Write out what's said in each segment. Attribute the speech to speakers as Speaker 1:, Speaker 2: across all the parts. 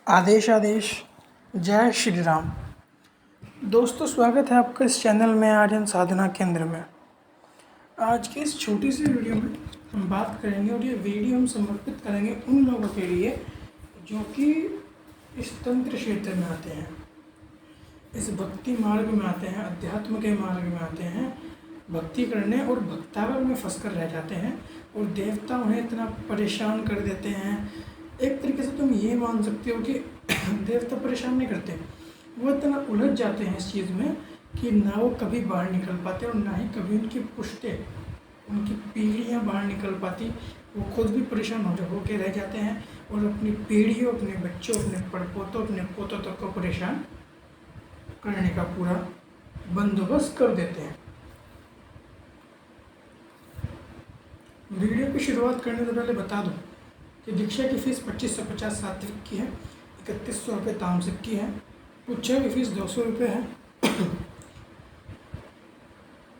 Speaker 1: आदेश आदेश जय श्री राम। दोस्तों, स्वागत है आपका इस चैनल में आर्यन साधना केंद्र में। आज की इस छोटी सी वीडियो में हम बात करेंगे और ये वीडियो हम समर्पित करेंगे उन लोगों के लिए जो कि इस तंत्र क्षेत्र में आते हैं, इस भक्ति मार्ग में आते हैं, अध्यात्म के मार्ग में आते हैं, भक्ति करने और भक्तावल में फंस कर रह जाते हैं और देवता उन्हें इतना परेशान कर देते हैं। एक तरीके से तुम ये मान सकते हो कि देवता परेशान नहीं करते, वो इतना उलझ जाते हैं इस चीज़ में कि ना वो कभी बाहर निकल पाते और ना ही कभी उनकी पुश्तें, उनकी पीढ़ियाँ बाहर निकल पाती। वो खुद भी परेशान होकर रह जाते हैं और अपनी पीढ़ियों, अपने बच्चों, अपने पड़पोतों, अपने पोतों तक को परेशान करने का पूरा बंदोबस्त कर देते हैं। वीडियो की शुरुआत करने से पहले बता दूं कि दीक्षा की फ़ीस 2550 सात्विक की है, 3100 रुपये तामसिक की है, उच्चय की फ़ीस 200 रुपये है,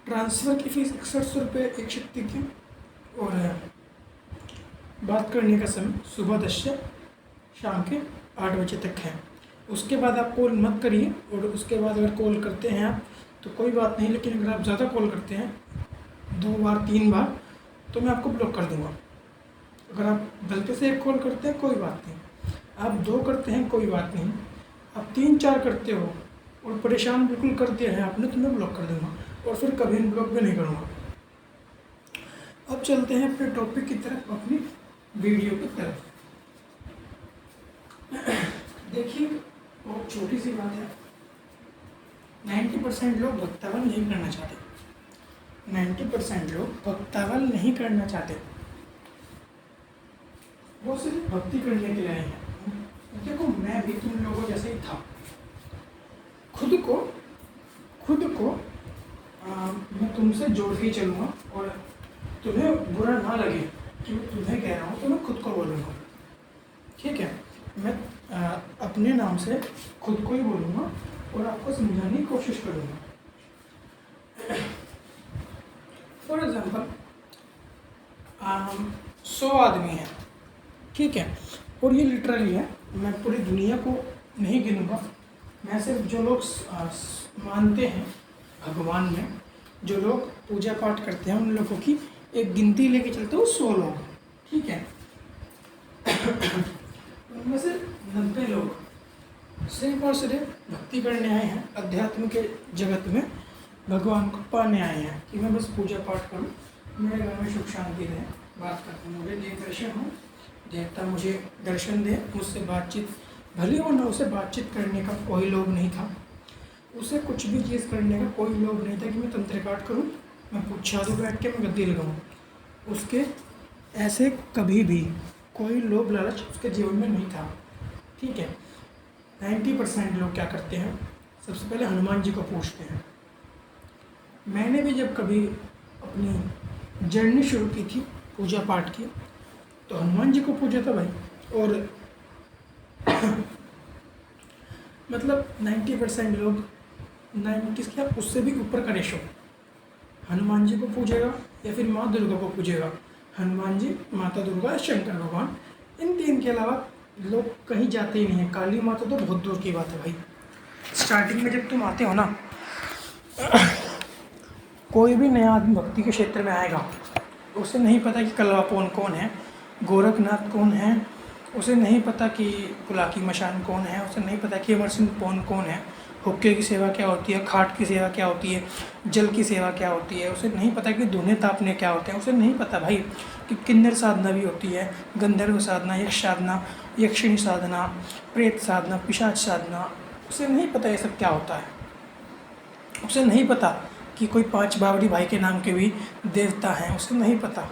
Speaker 1: ट्रांसफ़र की फ़ीस 6100 रुपये एक शक्ति की और बात करने का समय सुबह 10 से शाम के 8 बजे तक है। उसके बाद आप कॉल मत करिए और उसके बाद अगर कॉल करते हैं आप तो कोई बात नहीं, लेकिन अगर आप ज़्यादा कॉल करते हैं 2 बार 3 बार तो मैं आपको ब्लॉक कर दूँगा। अगर आप गलती से 1 कॉल करते हैं कोई बात नहीं, आप 2 करते हैं कोई बात नहीं, आप 3-4 करते हो और परेशान बिल्कुल कर दिया है आपने तो मैं ब्लॉक कर दूँगा और फिर कभी ब्लॉक भी नहीं करूँगा। अब चलते हैं अपने टॉपिक की तरफ, अपनी वीडियो की तरफ। देखिए, बहुत छोटी सी बात है, 90% लोग भक्तावल नहीं करना चाहते। 90% लोग भक्तावल नहीं करना चाहते, वो सिर्फ भक्ति करने के लिए आए हैं। देखो, मैं भी तुम लोगों जैसे ही था। खुद को मैं तुमसे जोड़ के चलूँगा और तुम्हें बुरा ना लगे कि मैं तुम्हें कह रहा हूँ तो मैं खुद को बोलूँगा, ठीक है। मैं अपने नाम से खुद को ही बोलूँगा और आपको समझाने की कोशिश करूँगा। फॉर एग्ज़ाम्पल, 100 आदमी हैं, ठीक है, और ये लिटरली है, मैं पूरी दुनिया को नहीं गिनूँगा, मैं सिर्फ जो लोग मानते हैं भगवान में, जो लोग पूजा पाठ करते हैं, उन लोगों की एक गिनती लेके चलते हो 100 लोग, ठीक है। उनमें से 90 लोग सिर्फ और सिर्फ भक्ति करने आए हैं, अध्यात्म के जगत में भगवान को पाने आए हैं कि मैं बस पूजा पाठ करूं, मेरे घर में सुख शांति रहे, बात करते हैं, मुझे देव दर्शन हो, देवता मुझे दर्शन दे, मुझसे बातचीत भली हो ना, उसे बातचीत करने का कोई लोभ नहीं था, उसे कुछ भी चीज़ करने का कोई लोभ नहीं था कि मैं तंत्र काट करूँ, मैं पूछा दूँ बैठ के, मैं गद्दी लगाऊँ, उसके ऐसे कभी भी कोई लोभ लालच उसके जीवन में नहीं था, ठीक है। 90% लोग क्या करते हैं, सबसे पहले हनुमान जी को पूछते हैं। मैंने भी जब कभी अपनी जर्नी शुरू की थी पूजा पाठ की तो हनुमान जी को पूजा था भाई, और मतलब 90% लोग 90 क्या उससे भी ऊपर का रेशो हनुमान जी को पूजेगा या फिर माँ दुर्गा को पूजेगा। हनुमान जी, माता दुर्गा, शंकर भगवान, इन 3 के अलावा लोग कहीं जाते ही नहीं हैं। काली माता तो बहुत दूर की बात है भाई। स्टार्टिंग में जब तुम आते हो ना, कोई भी नया आदमी भक्ति के क्षेत्र में आएगा, उसे नहीं पता कि कलवापोन कौन है, गोरखनाथ कौन है, उसे नहीं पता कि पुलाकी मशान कौन है, उसे नहीं पता कि अमरसिंह पौन कौन है, हुक्के की सेवा क्या होती है, खाट की सेवा क्या होती है, जल की सेवा क्या होती है, उसे नहीं पता कि धुने तापने क्या होते हैं, उसे नहीं पता भाई कि किन्नर साधना भी होती है, गंधर्व साधना, यक्ष साधना, यक्षिणी साधना, प्रेत साधना, पिशाच साधना, उसे नहीं पता ये सब क्या होता है। उसे नहीं पता कि कोई 5 बावड़ी भाई के नाम के भी देवता हैं, उसे नहीं पता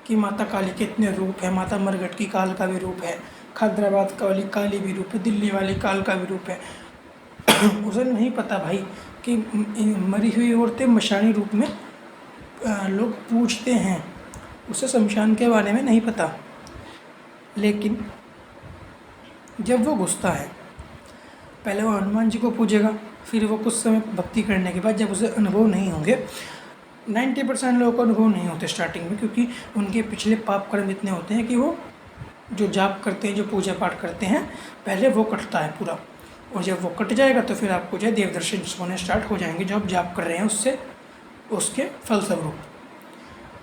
Speaker 1: कि माता काली के इतने रूप हैं, माता मरघट की काल का भी रूप है, खैदराबाद वाली काली भी रूप है, दिल्ली वाली काल का भी रूप है। उसे नहीं पता भाई कि मरी हुई औरतें मशानी रूप में लोग पूजते हैं, उसे शमशान के बारे में नहीं पता। लेकिन जब वो घुसता है, पहले वो हनुमान जी को पूजेगा, फिर वो कुछ समय भक्ति करने के बाद जब उसे अनुभव नहीं होंगे, 90% लोगों को अनुभव नहीं होते स्टार्टिंग में, क्योंकि उनके पिछले पाप कर्म इतने होते हैं कि वो जो जाप करते हैं, जो पूजा पाठ करते हैं, पहले वो कटता है पूरा, और जब वो कट जाएगा तो फिर आपको जो है देव दर्शन होने स्टार्ट हो जाएंगे, जो आप जाप कर रहे हैं उससे, उसके फलस्वरूप।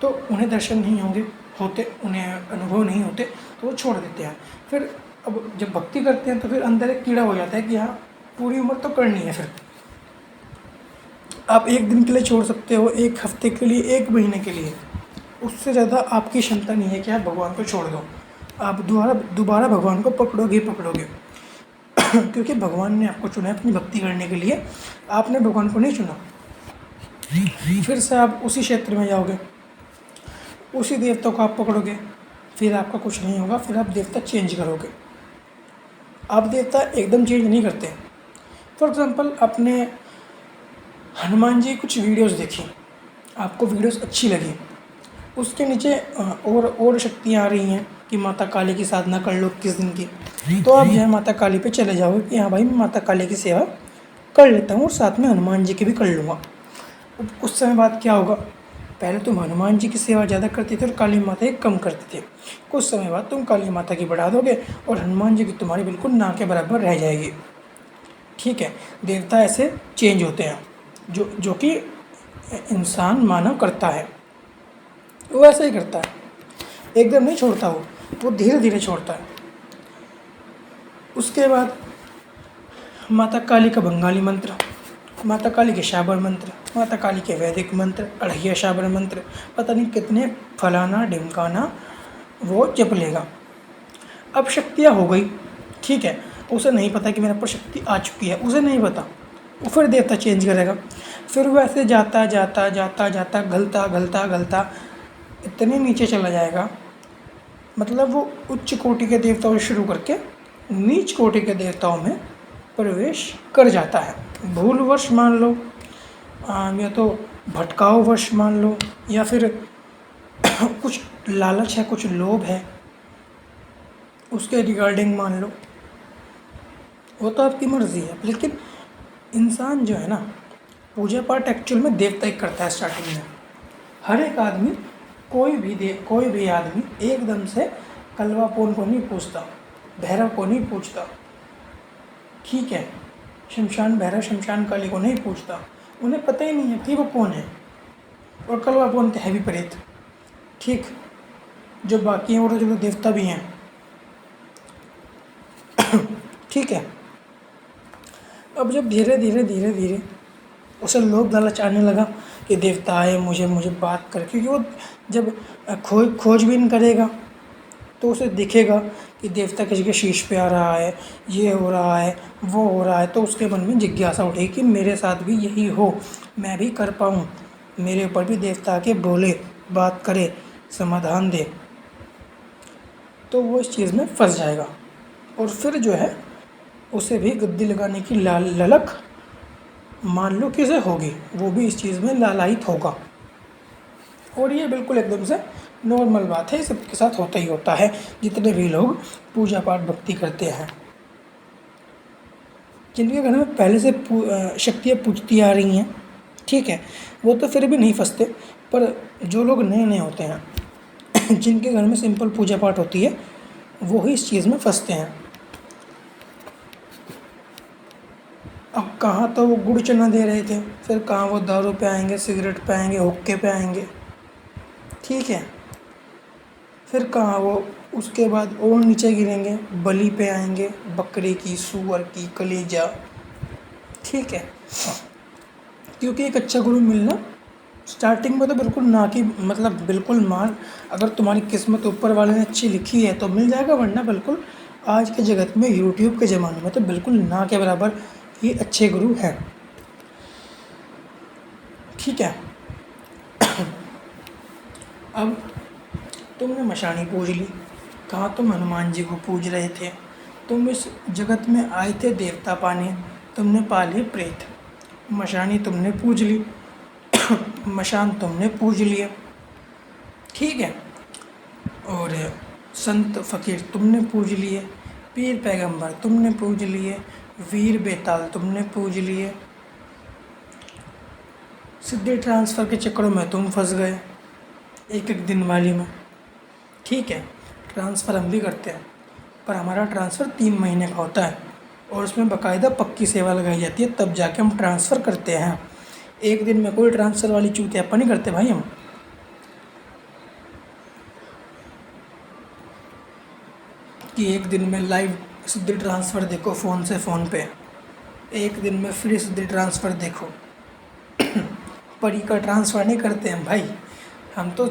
Speaker 1: तो उन्हें दर्शन नहीं होते, उन्हें अनुभव नहीं होते, तो वो छोड़ देते हैं। फिर अब जब भक्ति करते हैं तो फिर अंदर एक कीड़ा हो जाता है कि हाँ पूरी उम्र तो करनी है। फिर आप एक दिन के लिए छोड़ सकते हो, एक हफ्ते के लिए, एक महीने के लिए, उससे ज़्यादा आपकी क्षमता नहीं है कि आप भगवान को छोड़ दो। आप दोबारा भगवान को पकड़ोगे ही पकड़ोगे क्योंकि भगवान ने आपको चुना है अपनी भक्ति करने के लिए, आपने भगवान को नहीं चुना। फिर से आप उसी क्षेत्र में जाओगे, उसी देवता को आप पकड़ोगे, फिर आपका कुछ नहीं होगा, फिर आप देवता चेंज करोगे। आप देवता एकदम चेंज नहीं करते। फॉर एग्ज़ाम्पल, आपने हनुमान जी कुछ वीडियोस देखी, आपको वीडियोस अच्छी लगी, उसके नीचे और शक्तियाँ आ रही हैं कि माता काली की साधना कर लो किस दिन की, तो आप जो है माता काली पे चले जाओगे कि हाँ भाई मैं माता काली की सेवा कर लेता हूँ और साथ में हनुमान जी की भी कर लूँगा। अब कुछ समय बाद क्या होगा, पहले तुम हनुमान जी की सेवा ज़्यादा करते थे और काली माता की कम करते थे। कुछ समय बाद तुम काली माता की बढ़ा दोगे और हनुमान जी की तुम्हारी बिल्कुल ना के बराबर रह जाएगी। ठीक है, देवता ऐसे चेंज होते हैं, जो कि इंसान मानव करता है, वो ऐसा ही करता है, एकदम नहीं छोड़ता, वो धीरे धीरे छोड़ता है। उसके बाद माता काली का बंगाली मंत्र, माता काली के शाबर मंत्र, माता काली के वैदिक मंत्र, अढ़ैया शाबर मंत्र, पता नहीं कितने फलाना ढिमकाना वो जप लेगा। अब शक्तियाँ हो गई, ठीक है, उसे नहीं पता कि मेरे पर शक्ति आ चुकी है, उसे नहीं पता, वो फिर देवता चेंज करेगा। फिर वो ऐसे जाता जाता जाता जाता गलता गलता गलता इतने नीचे चला जाएगा, मतलब वो उच्च कोटि के देवताओं से शुरू करके नीच कोटि के देवताओं में प्रवेश कर जाता है। भूलवश मान लो, या तो भटकाववश मान लो, या फिर कुछ लालच है, कुछ लोभ है, उसके रिगार्डिंग मान लो, वो तो आपकी मर्ज़ी है। लेकिन इंसान जो है ना, पूजा पाठ एक्चुअल में देवता ही करता है स्टार्टिंग में। हर एक आदमी, कोई भी आदमी एकदम से कलवापोन को नहीं पूछता, भैरव को नहीं पूछता, ठीक है, शमशान भैरव, शमशान काली को नहीं पूछता, उन्हें पता ही नहीं है कि वो कौन है। और कलवापोन तो है भी प्रेत, ठीक, जो बाकी हैं वो जो देवता भी हैं, ठीक है। अब जब धीरे धीरे धीरे धीरे उसे लोभ लालच आने लगा कि देवता आए मुझे बात कर, क्योंकि वो जब खोजबीन करेगा तो उसे दिखेगा कि देवता किसी के शीश पे आ रहा है, ये हो रहा है, वो हो रहा है, तो उसके मन में जिज्ञासा उठेगी कि मेरे साथ भी यही हो, मैं भी कर पाऊँ, मेरे ऊपर भी देवता आके बोले, बात करे, समाधान दे। तो वो इस चीज़ में फंस जाएगा और फिर जो है उसे भी गद्दी लगाने की ललक मान लो किसे होगी, वो भी इस चीज़ में लालायित होगा। और ये बिल्कुल एकदम से नॉर्मल बात है, सबके साथ होता ही होता है, जितने भी लोग पूजा पाठ भक्ति करते हैं, जिनके घर में पहले से शक्तियाँ पूजती आ रही हैं, ठीक है, वो तो फिर भी नहीं फंसते। पर जो लोग नए नए होते हैं जिनके घर में सिंपल पूजा पाठ होती है, वो ही इस चीज़ में फंसते हैं। अब कहाँ तो वो गुड़ चना दे रहे थे, फिर कहाँ वो दारू पे आएंगे, सिगरेट पे आएंगे, हुक्के पे आएंगे, ठीक है, फिर कहाँ वो उसके बाद और नीचे गिरेंगे, बलि पे आएंगे, बकरे की, सूअर की, कलेजा, ठीक है। क्योंकि एक अच्छा गुरु मिलना स्टार्टिंग में तो बिल्कुल ना कि मतलब बिल्कुल मार, अगर तुम्हारी किस्मत ऊपर वाले ने अच्छी लिखी है तो मिल जाएगा, वरना बिल्कुल आज के जगत में, यूट्यूब के ज़माने में तो बिल्कुल ना के बराबर ही अच्छे गुरु हैं, ठीक है। अब तुमने मशानी पूज ली, कहाँ तुम हनुमान जी को पूज रहे थे, तुम इस जगत में आए थे देवता पाने, तुमने पा लिए प्रेत। मशानी तुमने पूज ली मशान तुमने पूज लिया, ठीक है, और संत फ़कीर तुमने पूज लिए, पीर पैगंबर तुमने पूज लिए, वीर बेताल तुमने पूज लिए, सिद्धि ट्रांसफ़र के चक्करों में तुम फंस गए एक एक दिन वाली में, ठीक है। ट्रांसफ़र हम भी करते हैं, पर हमारा ट्रांसफ़र 3 महीने का होता है और उसमें बाकायदा पक्की सेवा लगाई जाती है, तब जाके हम ट्रांसफ़र करते हैं। एक दिन में कोई ट्रांसफ़र वाली चूतियापन नहीं करते भाई हम। कि एक दिन में लाइव सीधे ट्रांसफ़र देखो फ़ोन से फ़ोन पे, एक दिन में फ्री सीधे ट्रांसफ़र देखो। परी का ट्रांसफ़र नहीं करते हम भाई, हम तो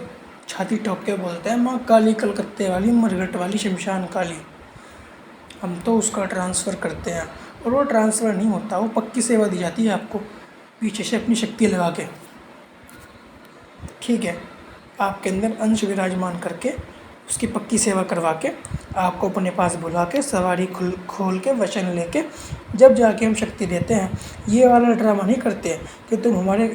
Speaker 1: छाती ठोक के बोलते हैं माँ काली कलकत्ते वाली मरघट वाली शमशान काली। हम तो उसका ट्रांसफ़र करते हैं और वो ट्रांसफ़र नहीं होता, वो पक्की सेवा दी जाती है आपको पीछे से अपनी शक्ति लगा के। ठीक है, आपके अंदर अंश विराजमान करके उसकी पक्की सेवा करवा के आपको अपने पास बुला के सवारी खोल के वचन लेके जब जाके हम शक्ति देते हैं। ये वाला ड्रामा नहीं करते कि तुम हमारे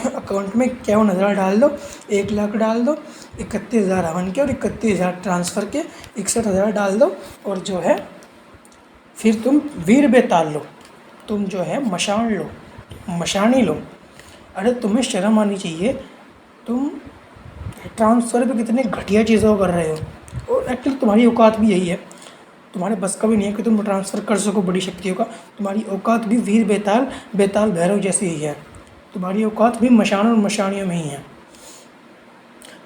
Speaker 1: अकाउंट में 51,000 डाल दो, 1 लाख डाल दो, 31,000 हवन के और 31,000 ट्रांसफ़र के, 61,000 डाल दो और जो है फिर तुम वीर बेताल लो, तुम जो है मशान लो, मशानी लो। अरे तुम्हें शर्म आनी चाहिए, तुम ट्रांसफ़र पे कितने घटिया चीज़ों कर रहे हो। और एक्चुअली तुम्हारी औकात भी यही है, तुम्हारे बस का भी नहीं है कि तुम ट्रांसफ़र कर सको बड़ी शक्तियों का। तुम्हारी औकात भी वीर बेताल, बेताल भैरव जैसी ही है। तुम्हारी औकात भी मशान और मशानियों में ही है।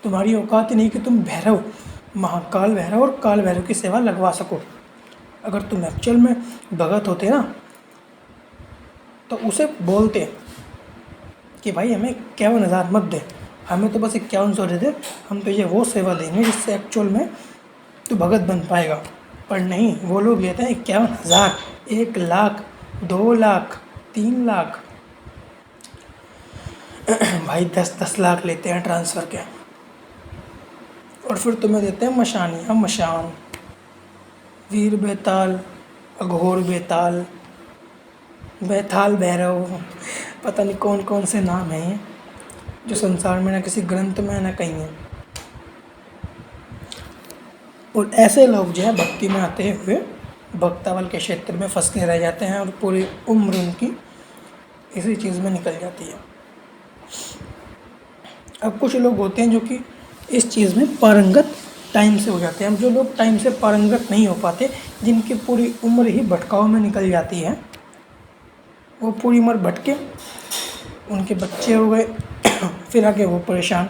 Speaker 1: तुम्हारी औकात ही नहीं कि तुम भैरव, महाकाल भैरव और काल भैरव की सेवा लगवा सको। अगर तुम एक्चुअल में भगत होते ना तो उसे बोलते कि भाई हमें 51,000 मत दे, हमें तो बस 5100 दे दे, हम तो ये वो सेवा देंगे जिससे एक्चुअल में तू भगत बन पाएगा। पर नहीं, वो लोग लेते हैं 51,000, 1 लाख, 2 लाख, 3 लाख, भाई 10-10 लाख लेते हैं ट्रांसफ़र के। और फिर तुम्हें देते हैं मशानियाँ, मशान, वीर बेताल, अघोर बेताल, बेताल भैरव, पता नहीं कौन कौन से नाम हैं जो संसार में ना किसी ग्रंथ में ना कहीं है। और ऐसे लोग जो है भक्ति में आते हुए भक्तावल के क्षेत्र में फंस के रह जाते हैं और पूरी उम्र उनकी इसी चीज़ में निकल जाती है। अब कुछ लोग होते हैं जो कि इस चीज़ में पारंगत टाइम से हो जाते हैं। अब जो लोग टाइम से पारंगत नहीं हो पाते, जिनकी पूरी उम्र ही भटकाव में निकल जाती है, वो पूरी उम्र भटके, उनके बच्चे हो गए, फिर आगे वो परेशान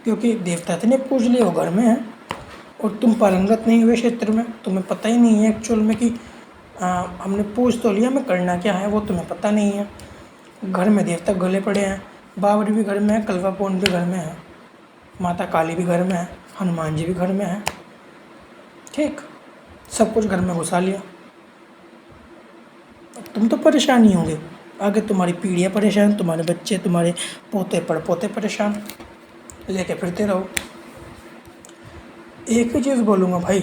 Speaker 1: क्योंकि देवता इतने पूज लिए, वो घर में है और तुम पारंगत नहीं हुए क्षेत्र में, तुम्हें पता ही नहीं है एक्चुअल में कि हमने पूछ तो लिया, में करना क्या है वो तुम्हें पता नहीं है। घर में देवता गले पड़े हैं, बावरी भी घर में है, कलवापोन भी घर में है, माता काली भी घर में है, हनुमान जी भी घर में है। ठीक, सब कुछ घर में घुसा लिया, तुम तो परेशान ही होंगे। आगे तुम्हारी पीढ़ियाँ परेशान, तुम्हारे बच्चे, तुम्हारे पोते पड़पोते परेशान, लेके फिरते रहो। एक ही चीज़ बोलूँगा भाई,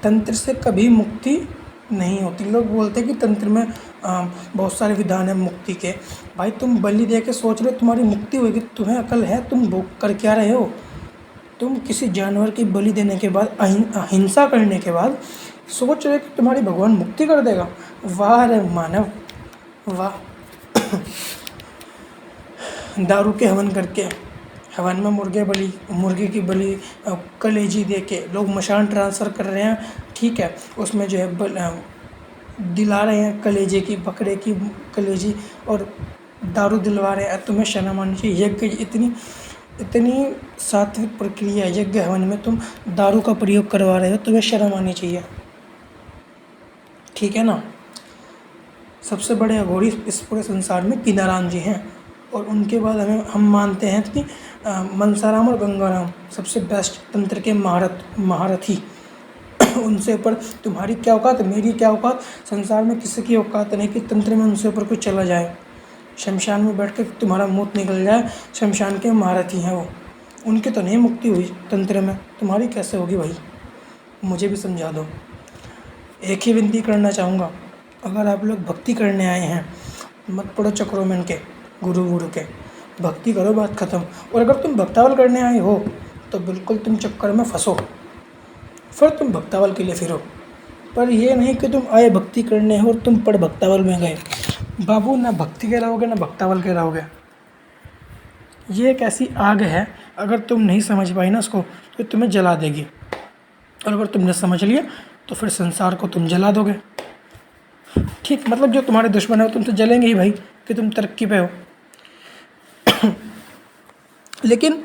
Speaker 1: तंत्र से कभी मुक्ति नहीं होती। लोग बोलते हैं कि तंत्र में बहुत सारे विधान हैं मुक्ति के। भाई तुम बलि दे के सोच रहे हो तुम्हारी मुक्ति होगी, तुम्हें अकल है? तुम वो कर क्या रहे हो? तुम किसी जानवर की बलि देने के बाद, अहिंसा करने के बाद सोच रहे कि तुम्हारी भगवान मुक्ति कर देगा? वाह रे मानव वाह। दारू के हवन करके, हवन में मुर्गे की बलि, कलेजी दे के लोग मशान ट्रांसफ़र कर रहे हैं। ठीक है, उसमें जो है दिला रहे हैं कलेजे की, बकरे की कलेजी, और दारू दिलवा रहे हैं। तुम्हें शर्म आनी चाहिए। यज्ञ इतनी सात्विक प्रक्रिया यज्ञ हवन में तुम दारू का प्रयोग करवा रहे हो, तुम्हें शर्म आनी चाहिए। ठीक है ना। सबसे बड़े अघोरी इस पूरे संसार में कीनाराम जी हैं, और उनके बाद हम मानते हैं कि मनसाराम और गंगाराम सबसे बेस्ट तंत्र के महारथी। उनसे ऊपर तुम्हारी क्या औकात, मेरी क्या औकात, संसार में किसी की औकात नहीं कि तंत्र में उनसे ऊपर कोई चला जाए। शमशान में बैठ के तुम्हारा मूत निकल जाए, शमशान के महारथी हैं वो। उनकी तो नहीं मुक्ति हुई तंत्र में, तुम्हारी कैसे होगी भाई? मुझे भी समझा दो। एक ही विनती करना चाहूँगा, अगर आप लोग भक्ति करने आए हैं मत पड़ो चक्रों में इनके गुरु के, भक्ति करो, बात ख़त्म। और अगर तुम भक्तावल करने आए हो तो बिल्कुल तुम चक्कर में फंसो, फिर तुम भक्तावल के लिए फिरो। पर ये नहीं कि तुम आए भक्ति करने हो और तुम पड़ भक्तावल में गए। बाबू, ना भक्ति के रहोगे ना भक्तावल के रहोगे। ये एक ऐसी आग है, अगर तुम नहीं समझ पाई ना उसको तो तुम्हें जला देगी। और अगर तुमने समझ लिया तो फिर संसार को तुम जला दोगे। ठीक, मतलब जो तुम्हारे दुश्मन है वो तुमसे जलेंगे ही भाई कि तुम तरक्की पे हो। लेकिन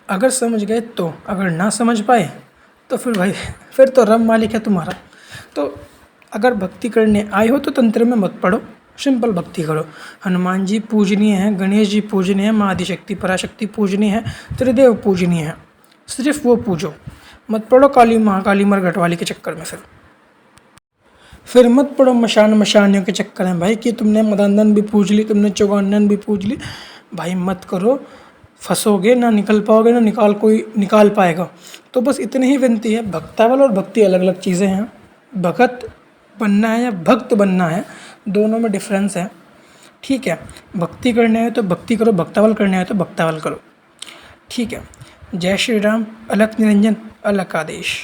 Speaker 1: अगर समझ गए तो, अगर ना समझ पाए तो फिर भाई फिर तो रब मालिक है तुम्हारा। तो अगर भक्ति करने आए हो तो तंत्र में मत पढ़ो, सिंपल भक्ति करो। हनुमान जी पूजनीय हैं, गणेश जी पूजनीय हैं, माँ आदिशक्ति पराशक्ति पूजनीय है, त्रिदेव पूजनीय है, सिर्फ वो पूजो। मत पढ़ो काली महाकाली मरघट वाली के चक्कर में। फिर मत पढ़ो मशानियों के चक्कर में भाई कि तुमने मदनदन भी पूज ली, तुमने चौगानन भी पूज ली। भाई मत करो, फंसोगे, ना निकल पाओगे, ना कोई निकाल पाएगा। तो बस इतनी ही विनती है। भक्तावल और भक्ति अलग अलग चीज़ें हैं। भगत बनना है या भक्त बनना है, दोनों में डिफरेंस है। ठीक है, भक्ति करने है तो भक्ति करो, भक्तावल करना है तो भक्तावल करो। ठीक है, जय श्री राम। अलख निरंजन अलख आदेश।